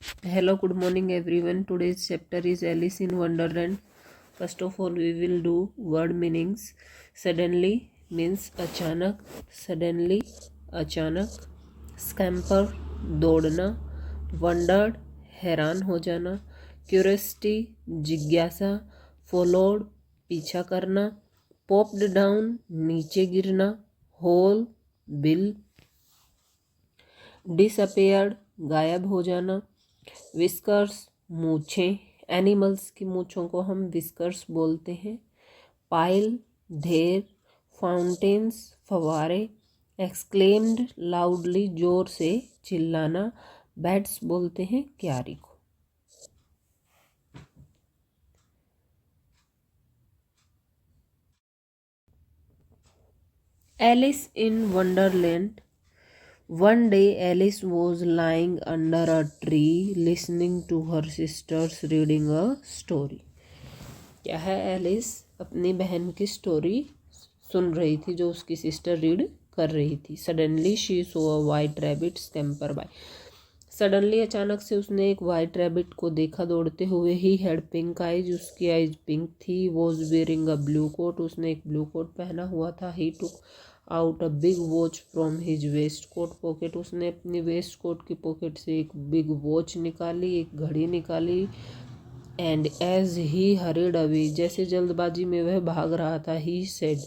Hello, good morning everyone. Today's chapter is Alice in Wonderland. First of all, we will do word meanings. Suddenly means अचानक, suddenly अचानक. Scamper दौड़ना, wondered हैरान हो जाना, curiosity जिज्ञासा, followed पीछा करना, popped down नीचे गिरना, hole बिल, disappeared गायब हो जाना, विस्कर्स मूछें, एनिमल्स की मूछों को हम विस्कर्स बोलते हैं, पाइल ढेर, फाउंटेन्स फवारे, एक्सक्लेम्ड लाउडली जोर से चिल्लाना, बैट्स बोलते हैं क्यारी को। Alice in Wonderland. One day Alice was lying under a tree listening to her sisters reading a story. क्या है, एलिस अपनी बहन की स्टोरी सुन रही थी जो उसकी सिस्टर रीड कर रही थी। Suddenly she saw a white rabbit scamper by. Suddenly अचानक से उसने एक वाइट रैबिट को देखा दौड़ते हुए। ही हैड पिंक आइज, उसकी आइज पिंक थी। Was wearing a blue coat, उसने एक ब्लू कोट पहना हुआ था। He took out a big watch from his waist coat pocket, उसने अपनी वेस्ट कोट की पॉकेट से एक बिग वॉच निकाली, एक घड़ी निकाली। And as he hurried away, जैसे जल्दबाजी में वह भाग रहा था, he said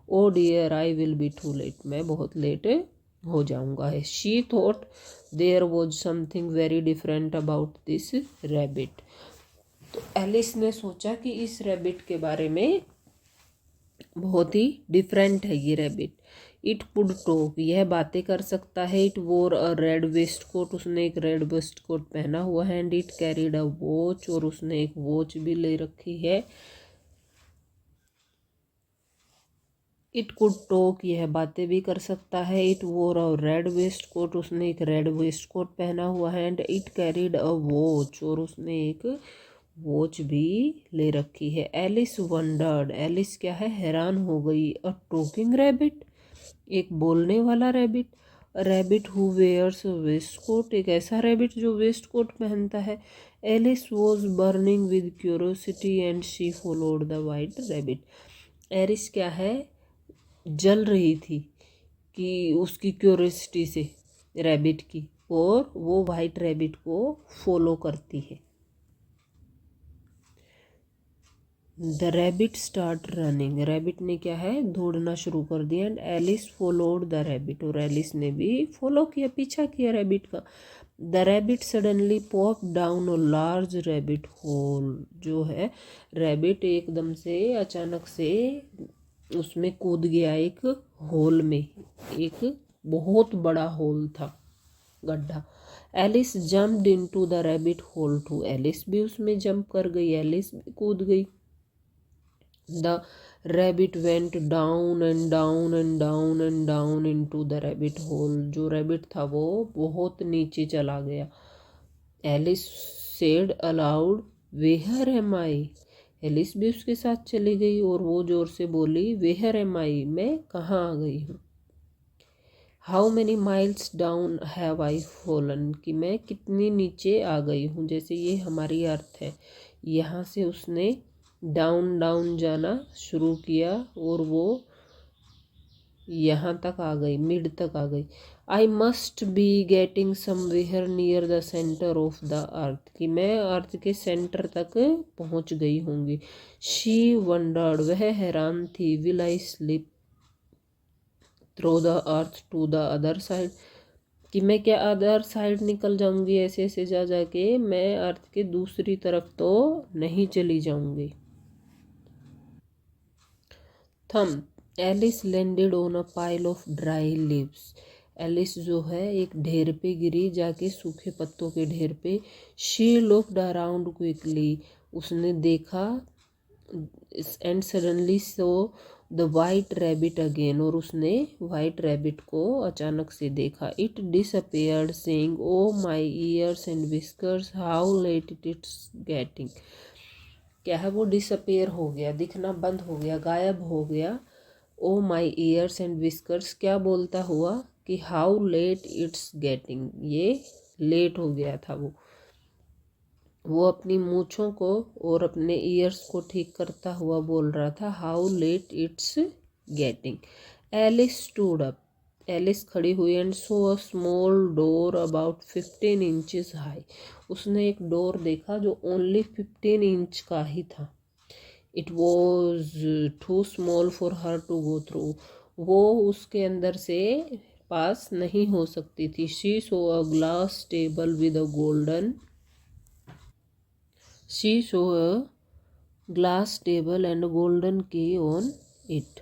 oh dear I will be too late, मैं बहुत लेट हो जाऊंगा। She thought there was something very different about this rabbit. तो एलिस ने सोचा कि इस रैबिट के बारे में बहुत ही डिफरेंट है ये रैबिट। इट कुड टॉक, यह बातें कर सकता है। इट वोर अ रेड वेस्ट कोट, उसने एक रेड वेस्ट कोट पहना हुआ है। And it carried a watch, और उसने एक वॉच भी ले रखी है। इट कुड टॉक, यह बातें भी कर सकता है। इट वोर अ रेड वेस्ट कोट, उसने एक रेड वेस्ट कोट पहना हुआ है। And it carried a watch, और उसने एक वॉच भी ले रखी है। एलिस वंडर्ड, एलिस क्या है, हैरान हो गई। अ टॉकिंग रैबिट, एक बोलने वाला rabbit. Rabbit who wears waistcoat, एक ऐसा रैबिट जो वेस्ट कोट पहनता है। Alice was burning with curiosity and she followed the white rabbit. एरिस क्या है, जल रही थी कि उसकी क्यूरोसिटी से रैबिट की, और वो वाइट रैबिट को फॉलो करती है। The rabbit start running, rabbit ने क्या है, दौड़ना शुरू कर दिया। And Alice followed the rabbit, और एलिस ने भी फॉलो किया, पीछा किया रैबिट का। The rabbit suddenly pop down a large rabbit hole, जो है रैबिट एकदम से अचानक से उसमें कूद गया, एक होल में। एक बहुत बड़ा होल था, गड्ढा। Alice jumped into the rabbit hole too, Alice भी उसमें जंप कर गई, एलिस भी कूद गई। The rabbit went down and down and down and down into the rabbit hole, जो रैबिट था वो बहुत नीचे चला गया। Alice said aloud where am I, Alice भी उसके साथ चली गई और वो जोर से बोली where am I, मैं कहाँ आ गई हूँ। How many miles down have I fallen, कि मैं कितनी नीचे आ गई हूँ। जैसे ये हमारी अर्थ है, यहाँ से उसने डाउन डाउन जाना शुरू किया और वो यहाँ तक आ गई, मिड तक आ गई। I must be getting somewhere near the centre of the earth, कि मैं अर्थ के सेंटर तक पहुँच गई होंगी। शी वंडर्ड, वह हैरान थी। Will I slip through the earth to the other side, कि मैं क्या अदर साइड निकल जाऊंगी, ऐसे ऐसे जा जाके मैं अर्थ के दूसरी तरफ तो नहीं चली जाऊंगी। Thump, Alice landed on a pile of dry leaves, Alice जो है एक ढेर पे गिरी, जाके सूखे पत्तों के ढेर पे। शी लुक्ड अराउंड क्विकली, उसने देखा। And suddenly saw the white rabbit again, और उसने वाइट रैबिट को अचानक से देखा। It disappeared saying oh my ears and whiskers how late it's getting, क्या है, वो डिसअपेयर हो गया, दिखना बंद हो गया, गायब हो गया। ओ माई ईयर्स एंड विस्कर्स क्या बोलता हुआ कि हाउ लेट इट्स गेटिंग, ये लेट हो गया था वो। वो अपनी मूँछों को और अपने ईयर्स को ठीक करता हुआ बोल रहा था, how late it's getting. Alice stood up, Alice खड़ी हुई and saw a small door about 15 inches high. उसने एक डोर देखा जो ओनली 15 इंच का ही था। It was too small for her to go through, वो उसके अंदर से पास नहीं हो सकती थी। She saw a glass table with a golden, she saw a glass table and golden key on it,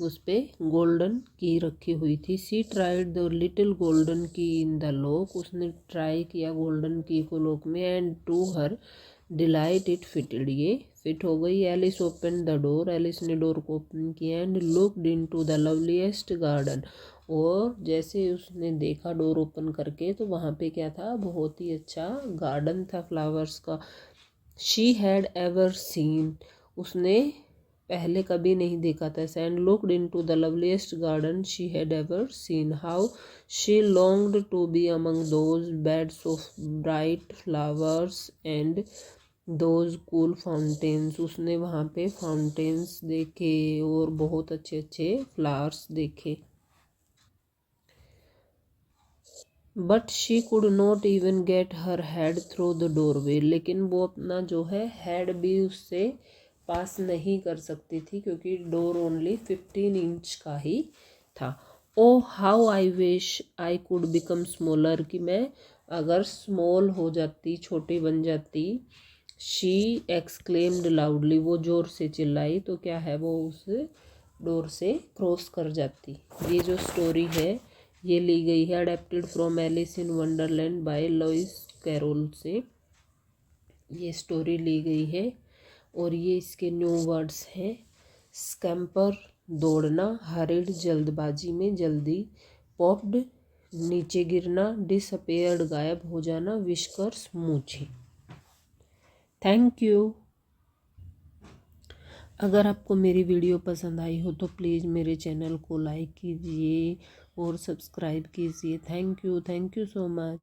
उस पे गोल्डन की रखी हुई थी। She tried the little golden key in the lock, उसने ट्राई किया गोल्डन की को lock में, and to her delight it fitted, ये फिट हो गई। Alice open the door, Alice ने डोर को ओपन किया and looked into the loveliest garden, और जैसे उसने देखा डोर ओपन करके तो वहाँ पे क्या था, बहुत ही अच्छा गार्डन था फ्लावर्स का। शी हैड एवर सीन, उसने पहले कभी नहीं देखा था। And looked into the loveliest garden she had ever seen, how she longed to be among those beds of bright flowers and those cool fountains, उसने वहाँ पे फाउंटेन्स देखे और बहुत अच्छे अच्छे फ्लावर्स देखे। But she could not even get her head through the doorway, लेकिन वो अपना जो है हेड भी उससे पास नहीं कर सकती थी क्योंकि डोर ओनली 15 इंच का ही था। Oh how I wish I could become smaller, कि मैं अगर स्मॉल हो जाती, छोटी बन जाती। शी एक्सक्लेम्ड लाउडली, वो ज़ोर से चिल्लाई, तो क्या है वो उस डोर से क्रॉस कर जाती। ये जो स्टोरी है ये ली गई है adapted from Alice in Wonderland by Lewis Carroll से, ये स्टोरी ली गई है। और ये इसके न्यू वर्ड्स हैं, स्कैम्पर दौड़ना, हरिड जल्दबाजी में, जल्दी, पॉप्ड नीचे गिरना, डिसअपेयर्ड गायब हो जाना, विस्कर्स मूछें। Thank you. अगर आपको मेरी वीडियो पसंद आई हो तो प्लीज़ मेरे चैनल को लाइक कीजिए और सब्सक्राइब कीजिए। Thank you so much.